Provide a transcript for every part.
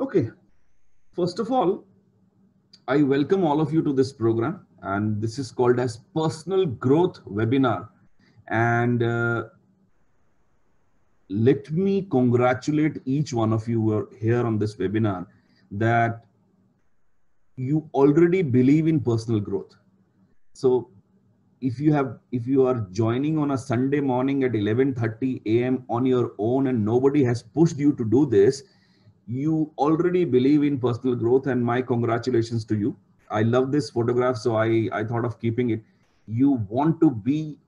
Okay, first of all, I welcome all of you to this program, and this is called as Personal Growth Webinar. And let me congratulate each one of you who are here on this webinar that you already believe in personal growth. So if you are joining on a Sunday morning at 11:30 a.m. on your own and nobody has pushed you to do this, you already believe in personal growth, and my congratulations to you. I love this photograph, so I thought of keeping it. You want to be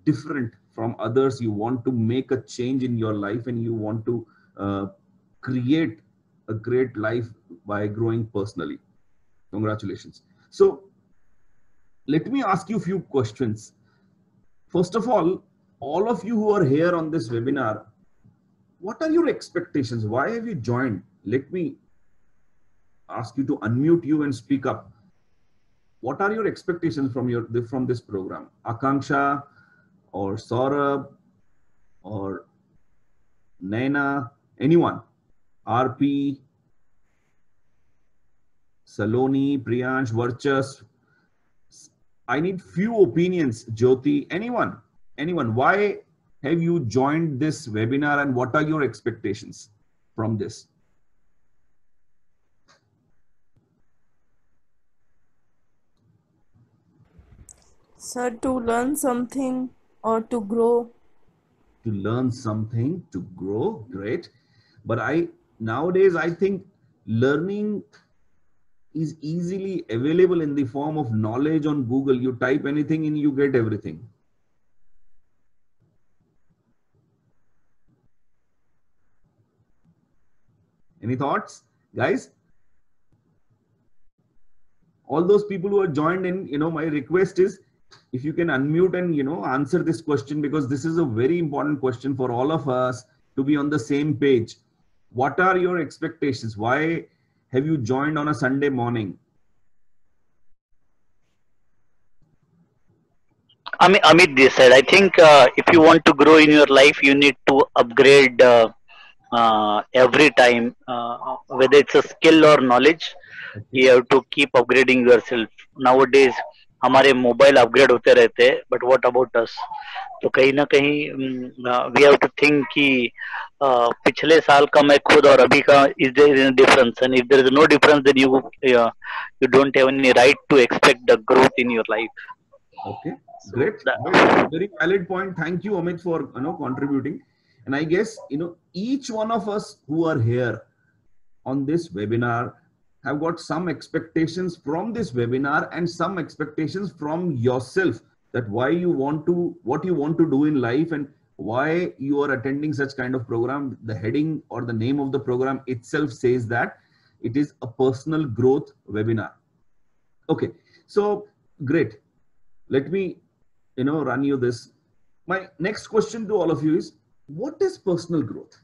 different from others, you want to make a change in your life, and you want to uh, create a great life by growing personally. Congratulations. So let me ask you a few questions. First of all of you who are here on this webinar, what are your expectations? Why have you joined? Let me ask you to unmute you and speak up. What are your expectations from this program? Akanksha or Saurabh or Naina, anyone? RP, Saloni, Priyansh, Varchas. I need few opinions. Jyoti, anyone? Anyone? Why have you joined this webinar and what are your expectations from this? Sir, to learn something or to grow. To learn something, to grow, great. But nowadays I think learning is easily available in the form of knowledge on Google. You type anything and you get everything. Any thoughts, guys? All those people who are joined in, my request is if you can unmute and, answer this question, because this is a very important question for all of us to be on the same page. What are your expectations? Why have you joined on a Sunday morning? Amit this side. I think if you want to grow in your life, you need to upgrade every time, whether it's a skill or knowledge. Okay. You have to keep upgrading yourself. Nowadays, हमारे mobile upgrade होते रहते हैं, but what about us? तो कहीं ना कहीं we have to think कि पिछले साल का मैं खुद और अभी का is there difference, and if there is no difference then you don't have any right to expect the growth in your life. Okay, So great. Very valid point. Thank you, Amit, for contributing. And I guess each one of us who are here on this webinar have got some expectations from this webinar and some expectations from yourself, that why you want to, what you want to do in life, and why you are attending such kind of program. The heading or the name of the program itself says that it is a personal growth webinar. Okay, so great. Let me run you this. My next question to all of you is, what is personal growth?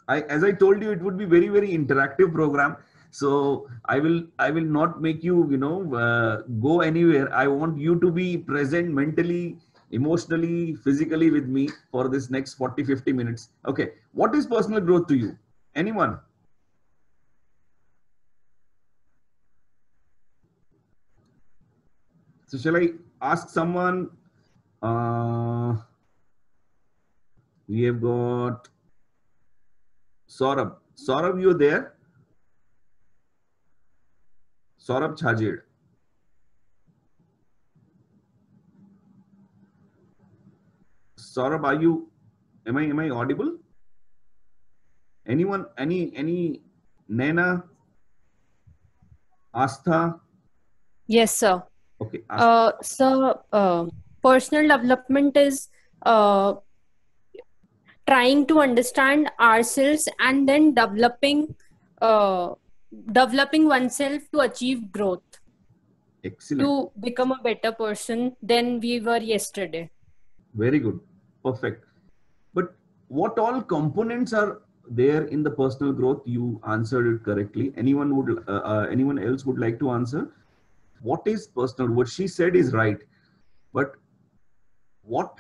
As I told you, it would be very, very interactive program. So I will not make you, go anywhere. I want you to be present mentally, emotionally, physically with me for this next 40, 50 minutes. Okay. What is personal growth to you? Anyone? So shall I ask someone? We have got Saurabh. Saurabh, you there? Saurabh Chhajed. Saurabh, am I audible? Anyone, any Naina, Astha? Yes, sir. Okay. Astha. So, personal development is uh, trying to understand ourselves and then uh, developing oneself to achieve growth, Excellent. to become a better person than we were yesterday. Very good. Perfect. But what all components are there in the personal growth? You answered it correctly. Anyone else would like to answer? What is personal? What she said is right, but what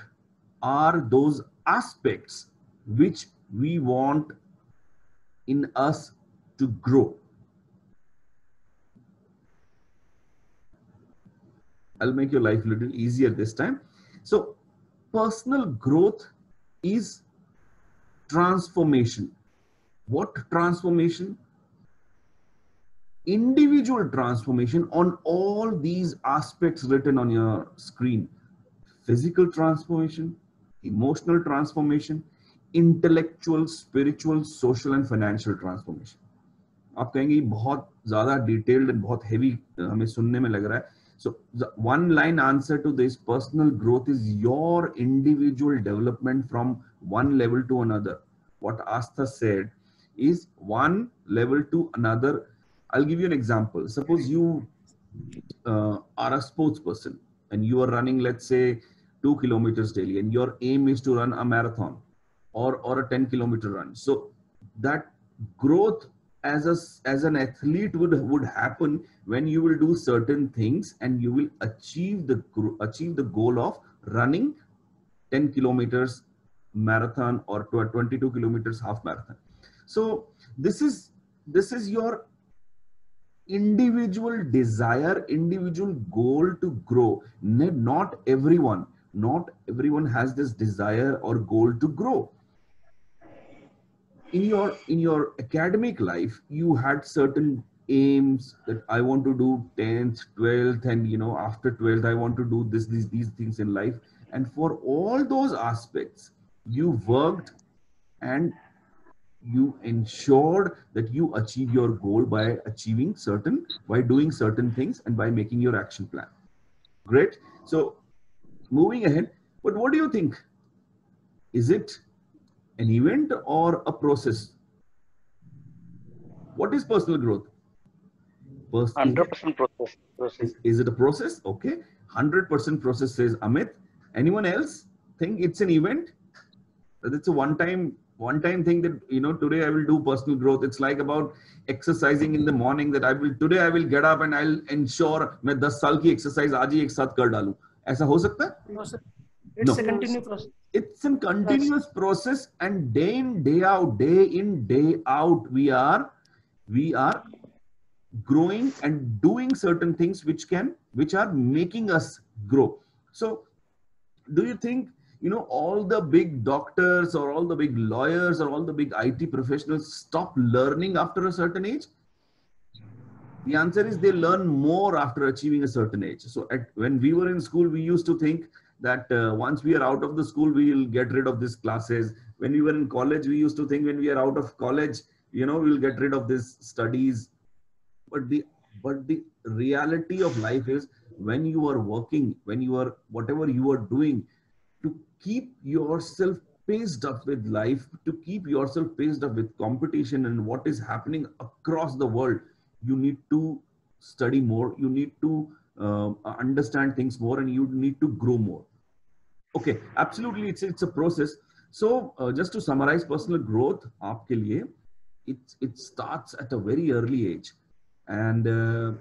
are those aspects which we want in us to grow. I'll make your life a little easier this time. So personal growth is transformation. What transformation? Individual transformation on all these aspects written on your screen. Physical transformation, emotional transformation, intellectual, spiritual, social and financial transformation. आप कहेंगे बहुत ज़्यादा detailed and बहुत heavy हमें सुनने में लग रहा है. So the one line answer to this personal growth is your individual development from one level to another. What Astha said is one level to another. I'll give you an example. Suppose you are a sports person and you are running, let's say, 2 kilometers daily, and your aim is to run a marathon or a 10-kilometer run. So that growth as an athlete would happen when you will do certain things and you will achieve the goal of running 10 kilometers marathon or 22 kilometers half marathon. So this is your individual desire, individual goal to grow. Not everyone has this desire or goal to grow. In your academic life, you had certain aims that I want to do 10th, 12th, and after 12th I want to do these things in life. And for all those aspects, you worked and you ensured that you achieve your goal by doing certain things and by making your action plan. Great. So moving ahead, but what do you think? Is it an event or a process? What is personal growth? 100% process. Is it a process? Okay. 100% process, says Amit. Anyone else think it's an event? That it's a one-time thing that, today I will do personal growth. It's like about exercising in the morning, that today I will get up and I'll ensure मैं 10 साल की exercise आज ही एक साथ कर डालूं. ऐसा हो सकता है? No, sir. It's a continuous process. It's a continuous process, and day in, day out, we are growing and doing certain things which are making us grow. So do you think, all the big doctors or all the big lawyers or all the big IT professionals stop learning after a certain age? The answer is they learn more after achieving a certain age. So when we were in school, we used to think that once we are out of the school, we will get rid of these classes. When we were in college, we used to think when we are out of college, we'll get rid of these studies. But the reality of life is, when you are working, whatever you are doing, to keep yourself paced up with life, to keep yourself paced up with competition and what is happening across the world, you need to study more, you need to understand things more, and you need to grow more. Okay, absolutely, it's a process. So just to summarize, personal growth aapke liye, it starts at a very early age, and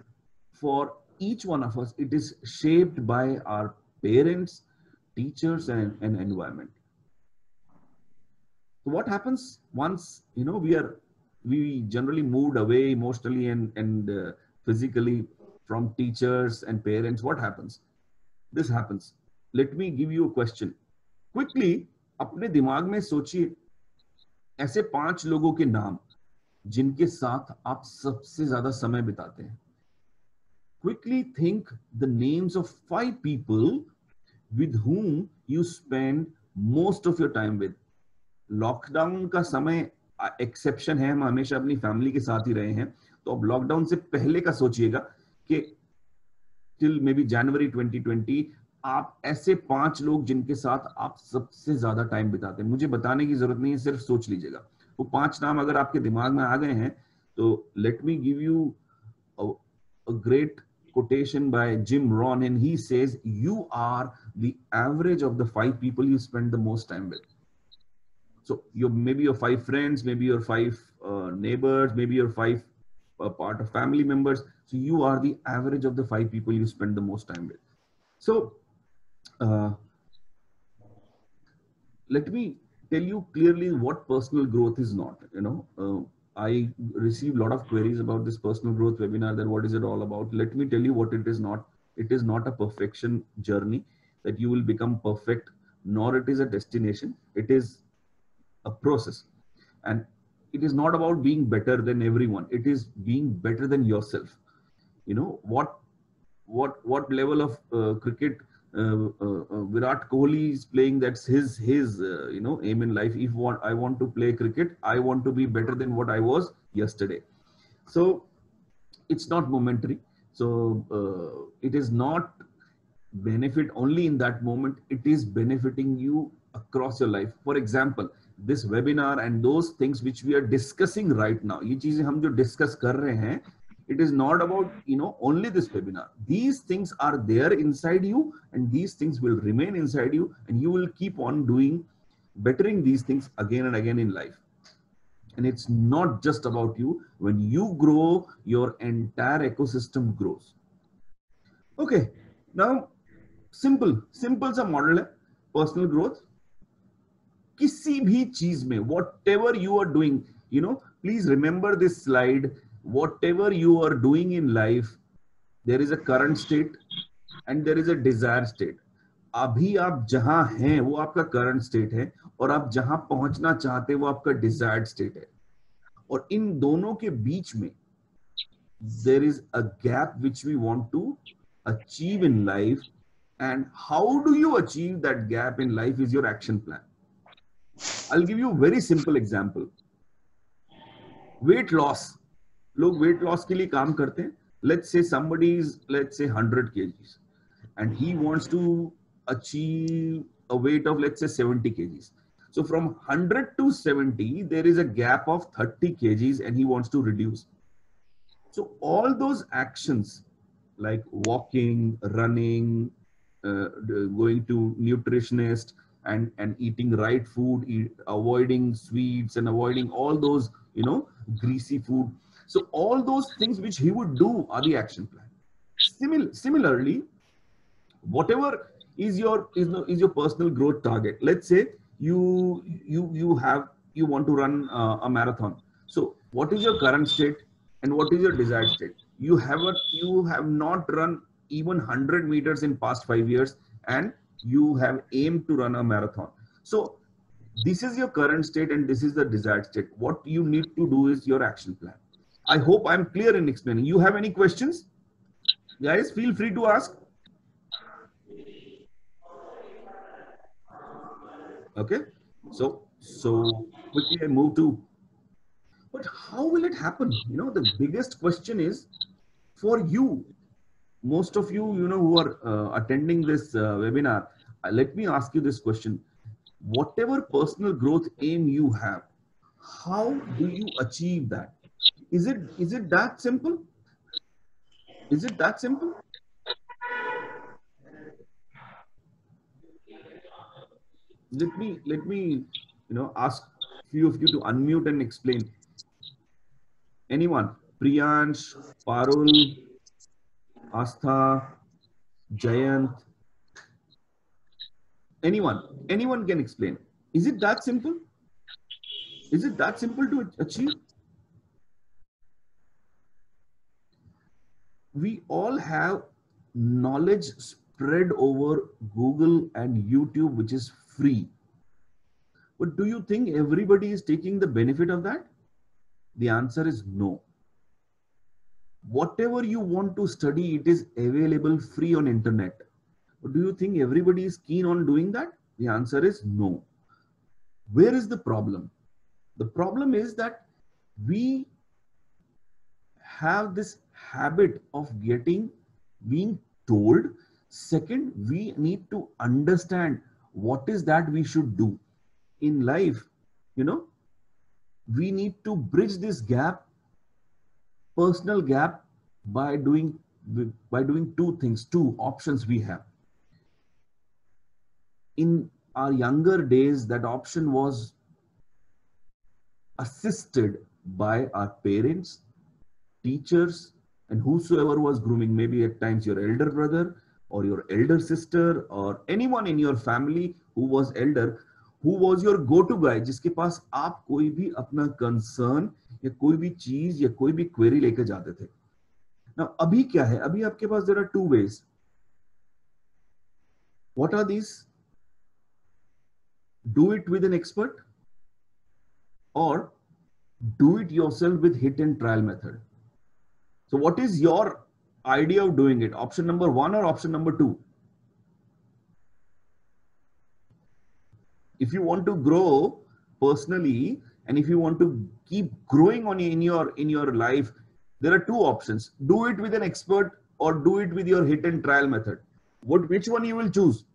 for each one of us, it is shaped by our parents, teachers, and environment. So what happens once we generally moved away emotionally and physically from teachers and parents? What happens? This happens. Let me give you a question. Quickly, अपने दिमाग में सोचिए ऐसे 5 लोगों के नाम जिनके साथ आप सबसे ज्यादा समय बिताते हैं. Quickly think the names of 5 people with whom you spend most of your time with. Lockdown का समय एक्सेप्शन है, हम हमेशा अपनी फैमिली के साथ ही रहे हैं. तो अब लॉकडाउन से पहले का सोचिएगा कि टिल मे बी जनवरी 2020 आप ऐसे 5 लोग जिनके साथ आप सबसे ज्यादा टाइम बिताते हैं. मुझे बताने की जरूरत नहीं है, सिर्फ सोच लीजिएगा. वो 5 नाम अगर आपके दिमाग में आ गए हैं तो let me give you a great quotation by Jim Rohn, and he says, you are the average of the 5 people you spend the most time with. So maybe your 5 friends, maybe your 5 neighbors, maybe your 5 part of family members. So you are the average of the 5 people you spend the most time with. So let me tell you clearly what personal growth is not. I receive a lot of queries about this personal growth webinar, that what is it all about? Let me tell you what it is not. It is not a perfection journey that you will become perfect, nor it is a destination. It is a process. And it is not about being better than everyone. It is being better than yourself. You know, what level of cricket Virat Kohli is playing, that's his you know, aim in life. If I want to play cricket, I want to be better than what I was yesterday. So it's not momentary. So it is not benefit only in that moment. It is benefiting you across your life. For example, this webinar and those things which we are discussing right now, ये चीजें हम जो discuss कर रहे हैं, it is not about, you know, only this webinar. These things are there inside you, and these things will remain inside you, and you will keep on doing, bettering these things again and again in life. And it's not just about you. When you grow, your entire ecosystem grows. Okay, now simple सा model है personal growth. किसी भी चीज में, whatever you are doing, you know, please remember this slide. Whatever you are doing in life, there is a current state and there is a desired state. अभी आप जहां हैं वो आपका current state है, और आप जहां पहुंचना चाहते हैं वो आपका desired state है. और इन दोनों के बीच में there is a gap which we want to achieve in life. And how do you achieve that gap in life is your action plan. I'll give you a very simple example. Weight loss. लोग weight loss के लिए काम करते हैं. Let's say somebody is, let's say 100 kgs and he wants to achieve a weight of, let's say 70 kgs. So from 100 to 70, there is a gap of 30 kgs and he wants to reduce. So all those actions like walking, running, going to nutritionist and eating right food, avoiding sweets and avoiding all those, you know, greasy food. So all those things which he would do are the action plan. Similarly, whatever is your personal growth target. Let's say you want to run a marathon. So what is your current state and what is your desired state? You have not run even 100 meters in past 5 years, and you have aimed to run a marathon. So this is your current state and this is the desired state. What you need to do is your action plan. I hope I'm clear in explaining. You have any questions? Guys, feel free to ask. Okay, so quickly I move to, but how will it happen? You know, the biggest question is for you, most of you, you know, who are attending this webinar, let me ask you this question. Whatever personal growth aim you have, how do you achieve that? Is it that simple? Is it that simple? Let me, you know, ask few of you to unmute and explain. Anyone? Priyansh, Parul, Astha, Jayant. Anyone can explain. Is it that simple? Is it that simple to achieve? We all have knowledge spread over Google and YouTube, which is free. But do you think everybody is taking the benefit of that? The answer is no. Whatever you want to study, it is available free on internet. But do you think everybody is keen on doing that? The answer is no. Where is the problem? The problem is that we have this habit of being told. Second, we need to understand what is that we should do in life. You know, we need to bridge this gap, personal gap, by doing two things, two options we have. In our younger days, that option was assisted by our parents, teachers, and whosoever was grooming. Maybe at times your elder brother or your elder sister or anyone in your family who was elder, Who was your go-to guy, जिसके पास आप कोई भी अपना concern या कोई भी चीज या कोई भी क्वेरी लेके जाते थे? Now अभी क्या है? अभी आपके पास there are two ways. What are these? Do it with an expert or do it yourself with hit and trial method. So what is your idea of doing it? Option number 1 or option number 2? If you want to grow personally and if you want to keep growing in your life, there are two options. Do it with an expert or do it with your hit and trial method. Which one you will choose?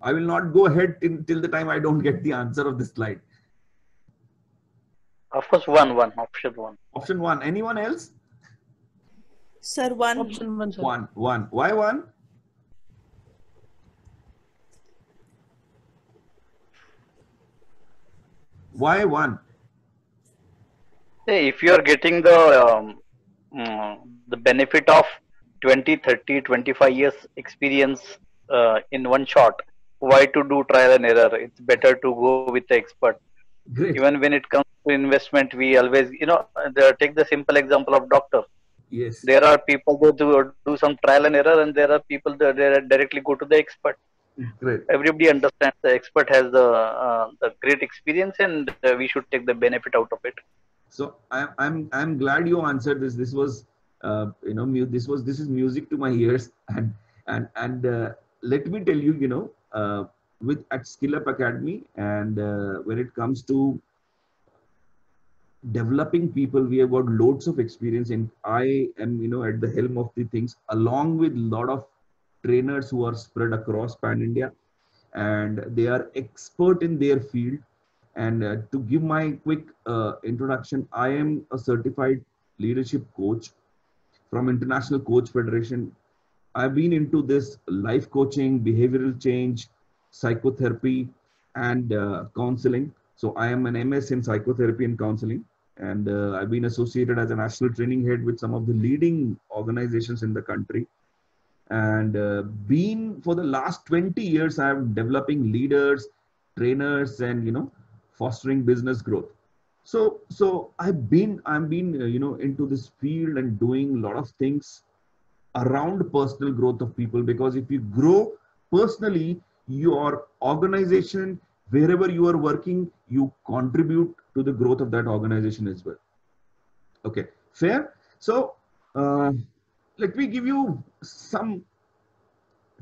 I will not go ahead till the time I don't get the answer of this slide. Of course, option one. Option 1. Anyone else? Sir, one. Option 1, sir. One. Why 1? Why 1? Hey, if you are getting the benefit of 20, 30, 25 years experience in one shot, why to do trial and error? It's better to go with the expert. Great. Even when it comes to investment, we always, take the simple example of doctor. Yes. There are people who do some trial and error, and there are people that they directly go to the expert. Great. Everybody understands the expert has the great experience, and we should take the benefit out of it. So I'm glad you answered this. This was this is music to my ears, and let me tell you, at Skill Up Academy, and when it comes to developing people, we have got loads of experience, and I am at the helm of the things along with a lot of trainers who are spread across pan India, and they are expert in their field. And to give my quick introduction, I am a certified leadership coach from International Coach Federation. I've been into this life coaching, behavioral change, psychotherapy, and counseling. So I am an MS in psychotherapy and counseling. And I've been associated as a national training head with some of the leading organizations in the country. And been for the last 20 years, I'm developing leaders, trainers, and fostering business growth. So I'm been into this field and doing a lot of things around personal growth of people, because if you grow personally, your organization, wherever you are working, you contribute to the growth of that organization as well. Okay, fair. So let me give you some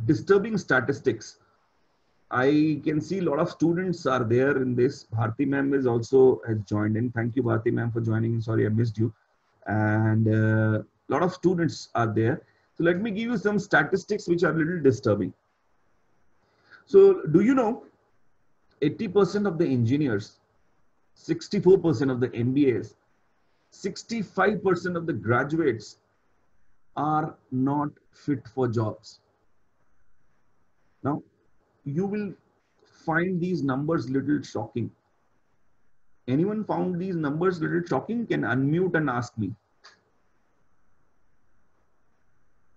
disturbing statistics. I can see a lot of students are there in this. Bharti ma'am has joined in. Thank you, Bharti ma'am, for joining in. Sorry, I missed you. And a lot of students are there. So let me give you some statistics which are a little disturbing. So do you know 80% of the engineers, 64% of the MBAs, 65% of the graduates are not fit for jobs. Now, you will find these numbers little shocking. Anyone found these numbers little shocking? Can unmute and ask me.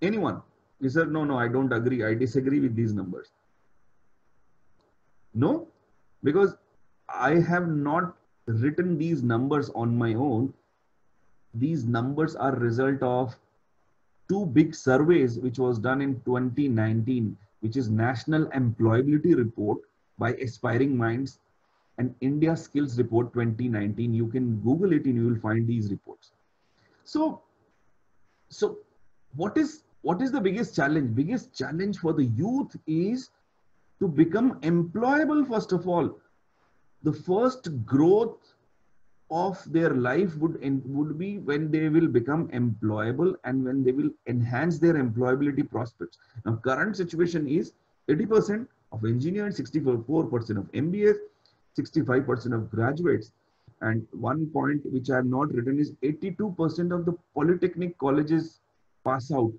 Anyone? You said, no, I don't agree. I disagree with these numbers. No, because I have not written these numbers on my own. These numbers are result of two big surveys which was done in 2019, which is National Employability Report by Aspiring Minds and India Skills Report 2019. You can Google it and you will find these reports. So what is the biggest challenge? Biggest challenge for the youth is to become employable. First of all, the first growth of their life would be when they will become employable and when they will enhance their employability prospects. Now, current situation is 80% of engineers, 64% of MBAs, 65% of graduates. And one point which I have not written is 82% of the polytechnic colleges pass out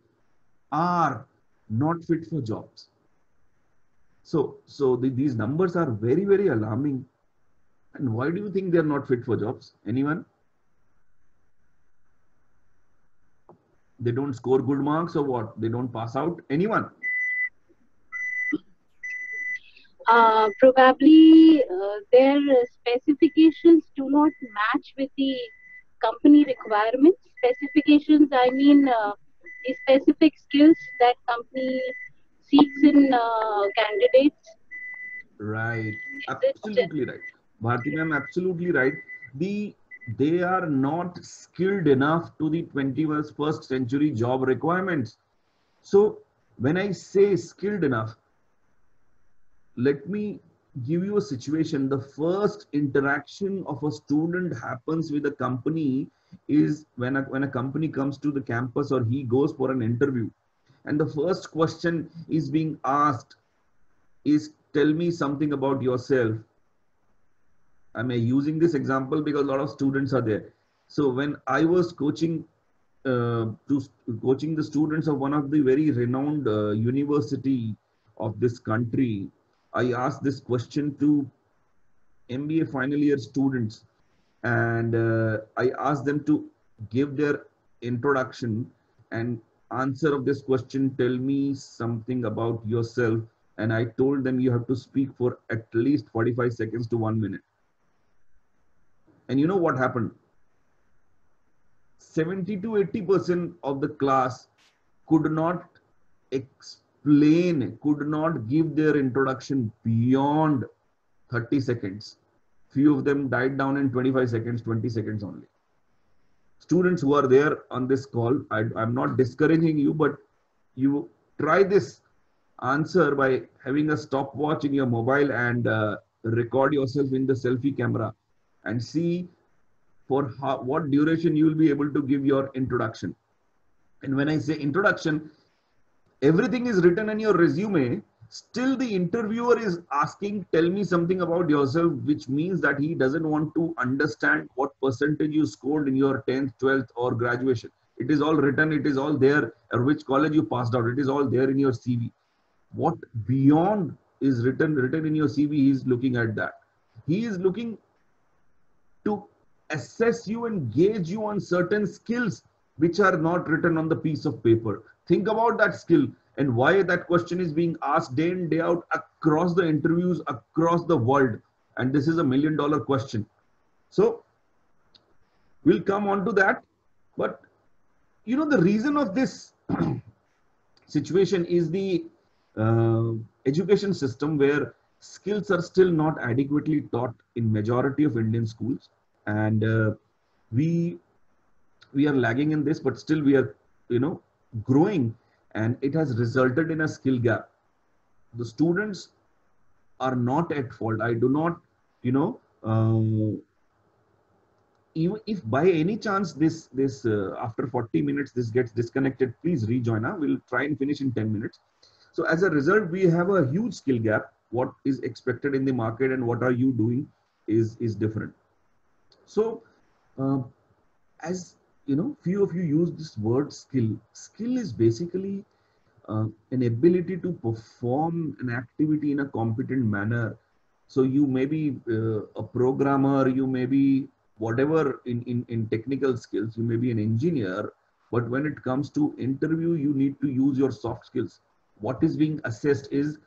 are not fit for jobs. So these numbers are very, very alarming. And why do you think they're not fit for jobs? Anyone? They don't score good marks or what? They don't pass out? Anyone? Probably their specifications do not match with the company requirements. Specifications, I mean, the specific skills that company seeks in candidates. Right. Is it? Absolutely right. Bharti ma'am, absolutely right. They are not skilled enough to the 21st century job requirements. So when I say skilled enough, let me give you a situation. The first interaction of a student happens with a company is when a company comes to the campus or he goes for an interview. And the first question is being asked is, tell me something about yourself. I'm using this example because a lot of students are there. So when I was coaching the students of one of the very renowned university of this country, I asked this question to MBA final year students, and I asked them to give their introduction and answer of this question. Tell me something about yourself. And I told them you have to speak for at least 45 seconds to 1 minute. And you know what happened? 70 to 80% of the class could not explain, could not give their introduction beyond 30 seconds. Few of them died down in 25 seconds, 20 seconds only. Students who are there on this call, I'm not discouraging you, but you try this answer by having a stopwatch in your mobile and record yourself in the selfie camera and see for what duration you will be able to give your introduction. And when I say introduction, everything is written in your resume. Still the interviewer is asking, tell me something about yourself, which means that he doesn't want to understand what percentage you scored in your 10th, 12th or graduation. It is all written, it is all there, or which college you passed out, it is all there in your CV. What beyond is written in your CV, he is looking at that. He is looking to assess you and gauge you on certain skills which are not written on the piece of paper. Think about that skill and why that question is being asked day in, day out across the interviews, across the world. And this is $1 million question. So we'll come on to that. But you know, the reason of this situation is the education system where skills are still not adequately taught in majority of Indian schools. And we are lagging in this, but still we are, growing, and it has resulted in a skill gap. The students are not at fault. I do not, even if by any chance this after 40 minutes this gets disconnected, please rejoin. We'll try and finish in 10 minutes. So as a result, we have a huge skill gap. What is expected in the market and what are you doing is different. So as you know, few of you use this word skill. Skill is basically an ability to perform an activity in a competent manner. So you may be a programmer, you may be whatever in technical skills, you may be an engineer, but when it comes to interview, you need to use your soft skills. What is being assessed is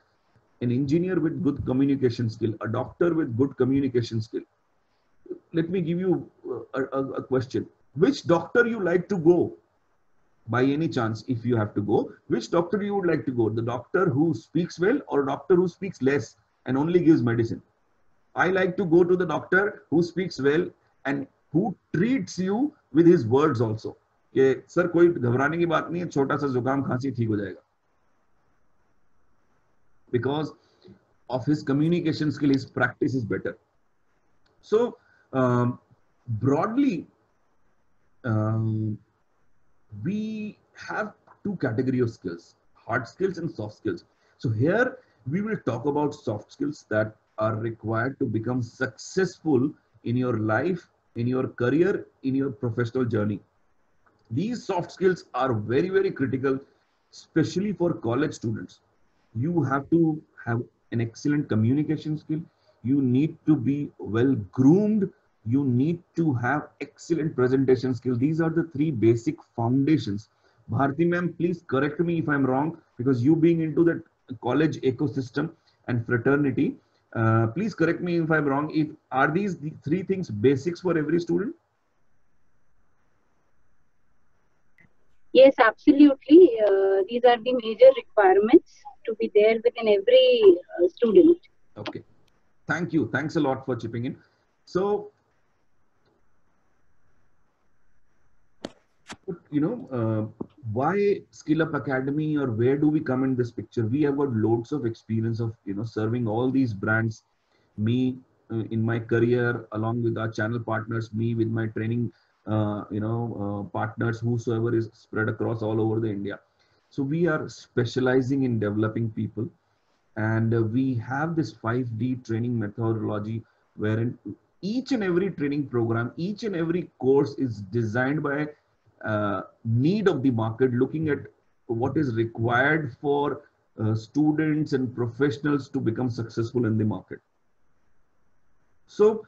an engineer with good communication skill, a doctor with good communication skill. Let me give you a question. Which doctor you like to go? By any chance, if you have to go, which doctor you would like to go? The doctor who speaks well or doctor who speaks less and only gives medicine? I like to go to the doctor who speaks well and who treats you with his words also. कि sir कोई घबराने की बात नहीं है, छोटा सा जुकाम खांसी ठीक हो जाएगा. Because of his communication skill, his practice is better. So broadly, we have two categories of skills: hard skills and soft skills. So here we will talk about soft skills that are required to become successful in your life, in your career, in your professional journey. These soft skills are very, very critical, especially for college students. You have to have an excellent communication skill. You need to be well groomed. You need to have excellent presentation skills. These are the three basic foundations. Bharti ma'am, please correct me if I'm wrong, because you being into that college ecosystem, and fraternity. Please correct me if I'm wrong. Are these the three things basics for every student? Yes, absolutely. These are the major requirements to be there within every student. Okay. Thank you. Thanks a lot for chipping in. So, why Skill Up Academy, or where do we come in this picture? We have got loads of experience of, serving all these brands. Me in my career, along with our channel partners, me with my training, partners, whosoever is spread across all over the India. So we are specializing in developing people, and we have this 5D training methodology wherein each and every training program, each and every course is designed by need of the market, looking at what is required for students and professionals to become successful in the market. So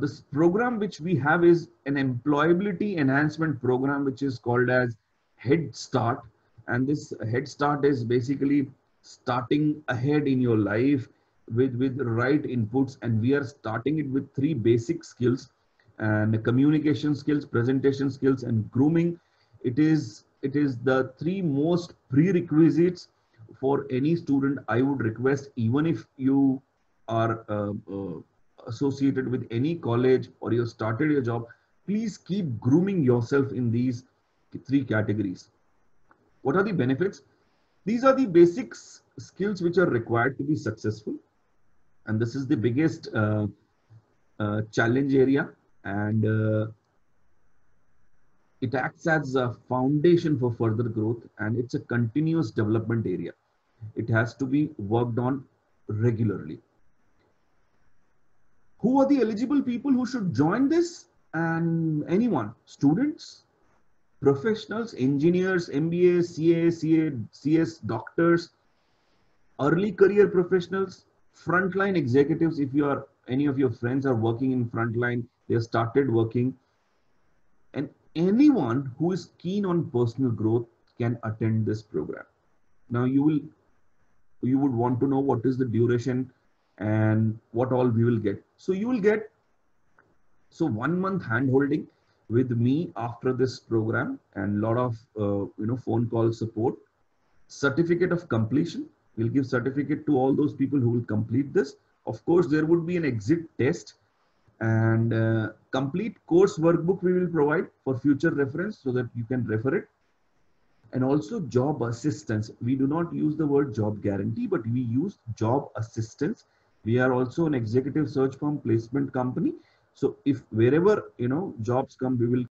this program which we have is an employability enhancement program, which is called as Head Start. And this Head Start is basically starting ahead in your life with the right inputs. And we are starting it with 3 basic skills, and communication skills, presentation skills, and grooming. It is the 3 most prerequisites for any student. I would request, even if you are associated with any college or you started your job, please keep grooming yourself in these 3 categories. What are the benefits? These are the basic skills which are required to be successful. And this is the biggest challenge area. And it acts as a foundation for further growth, and it's a continuous development area. It has to be worked on regularly. Who are the eligible people who should join this? And anyone, students, professionals, engineers, MBA, CA, CS, doctors, early career professionals, frontline executives. If you are, any of your friends are working in frontline, they have started working, and anyone who is keen on personal growth can attend this program. Now you would want to know what is the duration and what all we will get. So you will get 1 month hand holding with me after this program, and lot of phone call support, certificate of completion. We'll give certificate to all those people who will complete this. Of course, there would be an exit test, and complete course workbook we will provide for future reference so that you can refer it. And also job assistance. We do not use the word job guarantee, but we use job assistance. We are also an executive search firm, placement company. So if wherever jobs come, we will